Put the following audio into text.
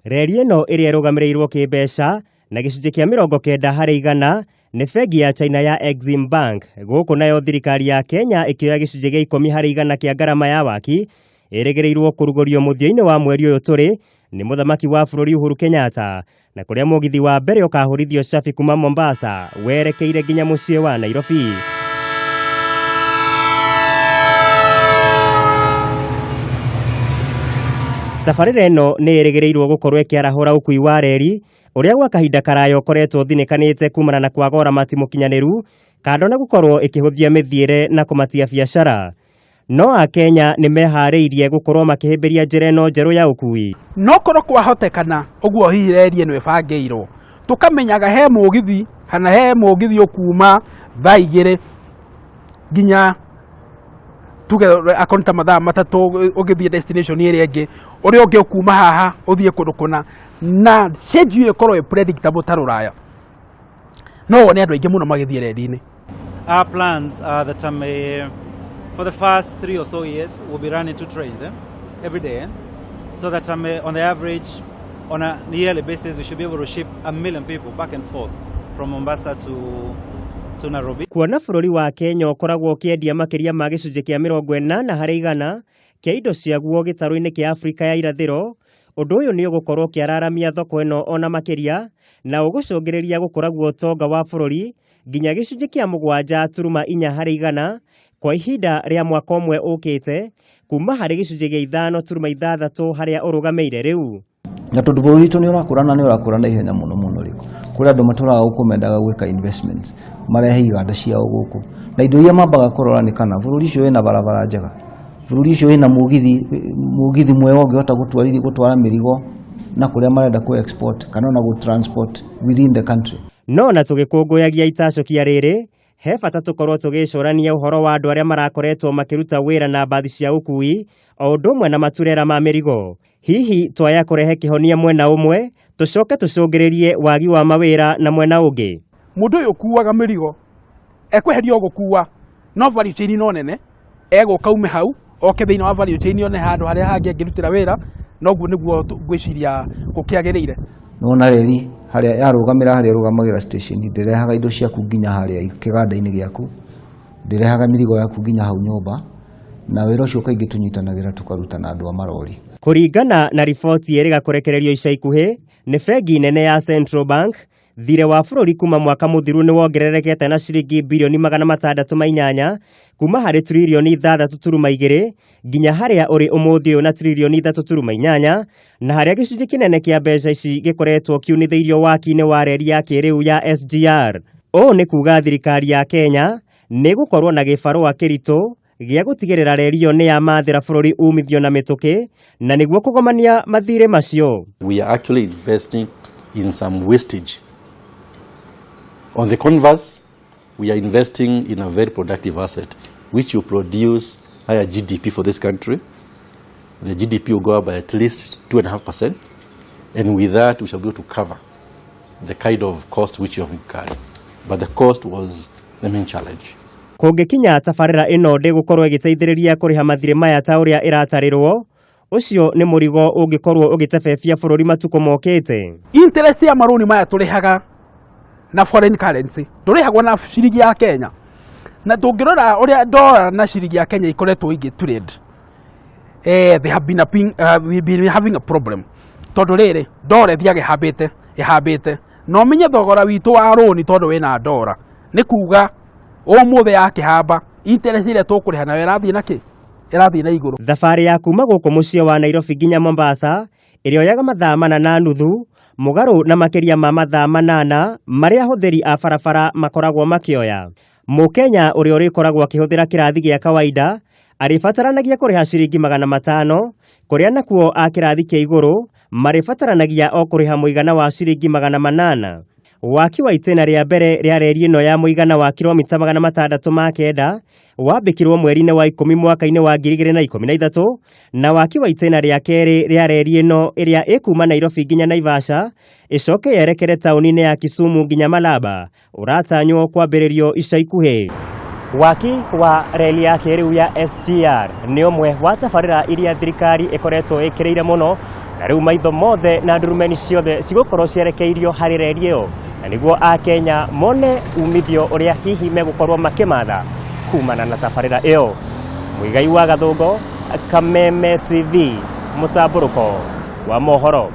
Reri ĩno ĩrĩa ĩrũgamĩrĩirwo kĩmbeca na gĩcunjĩ kĩa 90% nĩ bengi ya China ya Exim Bank. Gũkũ nayo thirikari ya Kenya ĩkĩoya gĩcunjĩ gĩa 10% kĩa ngarama ya waki ĩrĩgĩrĩirwo kũrugũrio mũthia-inĩ wa mweri ũyũ tũrĩ nĩ mũthamaki wa bũrũri Uhuru Kenyatta, na kũrĩa mũgithi wa mbere ũkahũrithio cabi kuma Mombasa werekeire nginya mũciĩ wa Nairobi. Tabarĩra ĩno nĩ ĩrĩgĩrĩirwo gũkorwo ĩkĩarahũra ũkui wa reri ũrĩa gwa kahinda karaya ũkoretwo thinĩkanĩte kumana na kwaga ũramati mũkinyanĩru, kando na gũkorwo ĩkĩhũthia mĩthiĩre na kũmatia biacara. No Akenya nĩ meharĩirie gũkorwo makĩhĩmbĩria njĩra ĩno njerũ ya ũkui. No korwo kwahotekana ũguo hihi reri ĩno ĩbangĩirwo tũkamenyaga he mũgithi kana he mũgithi ũkuma thaa 2 nginya tuge akonta mathaa matatũ ũgĩthiĩ destination ĩrĩa ĩngĩ ũrĩa ũngĩ ũkuma haha ũthiĩ kũndũ kũna na schedule ĩkorwo predictable ta Rũraya. No wone andũ aingĩ mũno magĩthiĩ reri-inĩ. Our plans are that for the first 3 or so years we'll be running 2 trains every day, so that on the average on a yearly basis we should be able to ship 1 million people back and forth from Mombasa to Nairobi. Kuona bũrũri wa Kenya ũkoragwo ũkĩendia makĩria ma gĩcunjĩ kĩa 80% kĩa indo ciaguo gĩtarũ-inĩ kĩa Afrika ya irathĩro, ũndũ ũyũ nĩ ũgũkorwo ũkĩararamia thoko ĩno ona makĩria na ũgũcũngĩrĩria gũkũra gwa ũtonga wa bũrũri nginya gĩcunjĩ kĩa 7.4% kwa ihinda rĩa mwaka ũmwe ũkĩte kuma harĩ gĩcunjĩ gĩa 5.6 harĩa ũrũgamĩire rĩu. Na tondũ bũrũri witũ nĩ ũrakũra na ihenya mũno rĩku. Kũrĩ andũ matũraga gũkũ mendaga gwĩka investments, marehe iganda ciao gũkũ. Na indo iria mambaga kũrora nĩ kana bũrũri ũcio wĩna barabara njega. Bũrũri ũcio wĩna mũgithi mwega ũngĩhota gũtwara mĩrigo na kũrĩa marenda ku export kana na go transport within the country. No na tũgĩkũngũyagia itacokia rĩrĩ, he bata tũkorwo tũgĩcũrania ũhoro wa andũ arĩa marakoretwo makĩruta wĩra na mbathi cia ũkui o ũndũ ũmwe na maturera ma mĩrigo. Hihi twaya kũrehe kĩhonia mwena ũmwe tũcoke tũcũngĩrĩrie wagi wa mawĩra na mwena ũngĩ. Mũndũ ũyũ ũkuaga mĩrigo ekweherio gũkua no value chain no nene egũka ume hau oke thĩinĩ wa value chain one handũ harĩa hangĩ angĩrutĩra wĩra, noguo nĩguo ngwĩciria gũkĩagĩrĩire. Nona reri harĩa yarũgamĩra harĩa rũgamagĩra station ndĩrehaga indo ciaku nginya harĩa kĩganda-inĩ gĩaku, ndĩrehaga mĩrigo yaku nginya hau nyũmba, na wĩra ũcio kaingĩ tũnyitanagĩra tũkaruta na andũ a marori. Kũringana na riboti ĩrĩga kũrekererio ica ikuhĩ nĩ bengi nene ya Central Bank, thirĩ wa bũrũri kuma mwaka mũthiru nĩ wongererekete na ciringi birioni 608 kuma harĩ trilioni 6.2 nginya harĩa ũrĩ ũmũthĩ ũyũ na trilioni 3.8, na harĩa gĩcunjĩ kĩnene kĩa mbeca ici gĩkoretwo kiunithĩirio waki-inĩ wa reri ya kĩrĩu ya SGR. Ũũ nĩ kuga thirikari ya Kenya nĩ gũkorwo na gĩbarũa kĩritũ gĩa gũtigĩrĩra reri ĩyo nĩ yamathĩra bũrũri umithio na mĩtũkĩ na nĩguo kũgomania mathirĩ macio. We are actually investing in some wastage. On the converse, we are investing in a very productive asset which will produce higher GDP for this country. The GDP will go up by at least 2.5%, and with that we shall be able to cover the kind of cost which you have incurred. But the cost was the main challenge. Kũngĩkinya tabarĩra ĩno ndĩgũkorwo ĩgĩteithĩrĩria kũrĩha mathirĩ maya ta ũrĩa ĩratarĩrwo, ũcio nĩ mũrigo ũngĩkorwo ũgĩtebebia bũrũri matukũ mokĩte. Interest ya marũni maya tũrĩhaga na foreign currency, tũrĩhagwo na ciringi ya Kenya, na tũngĩrora ũrĩa dollar na ciringi ya Kenya ikoretwo igĩtrade, we've been having a problem. Tondũ rĩrĩ dollar ĩthiaga ĩhambĩte no ũmenye thogora witũ wa rũni tondũ wĩna dollar nĩ kuga ũmũthĩ yakĩhamba interest ĩrĩa tũkũrĩha nayo ĩrathiĩ na igũrũ. Thabarĩ ya kuma gũkũ mũciĩ wa Nairobi nginya Mombasa ĩrĩa yoyaga mathaa 4.5 mũgarũ na makĩria ma mathaa 8 marĩa ahũthĩri a barabara makoragwo makĩoya. Mũkenya ũrĩa ũrĩkoragwo akĩhũthĩra kĩrathi gĩa kawaida arĩbataranagia kũrĩha ciringi 500, kũrĩa nakuo a kĩrathi kĩa igũrũ marĩbataranagia o kũrĩha mũigana wa ciringi 800. Waki wa itĩna rĩa mbere rĩa reri ĩno ya mũigana wa kilomita 609 wambĩkirwo mweri-inĩ wa 10 mwaka-inĩ wa 2013, na waki wa itĩna rĩa kerĩ rĩa reri ĩno ĩrĩa ĩkuma Nairobi nginya Naivasha ĩcoke yerekere taũni-inĩ ya Kisumu nginya Malaba ũratanywo kwambĩrĩrio ica ikuhĩ. Waki wa reli ya kĩrĩu ya SGR nĩ ũmwe wa tabarĩra iria thirikari ĩkoretwo ĩkĩrĩire mũno na rĩu maitho mothe na ndurumeni ciothe cigũkorwo cierekeirio harĩ reri ĩyo, na nĩguo Akenya mone umithio ũrĩa hihi megũkorwo makĩmatha kumana na tabarĩra ĩyo. Mũigai wa Gathũngo, Kameme TV, mũtambũrũko wa mohoro.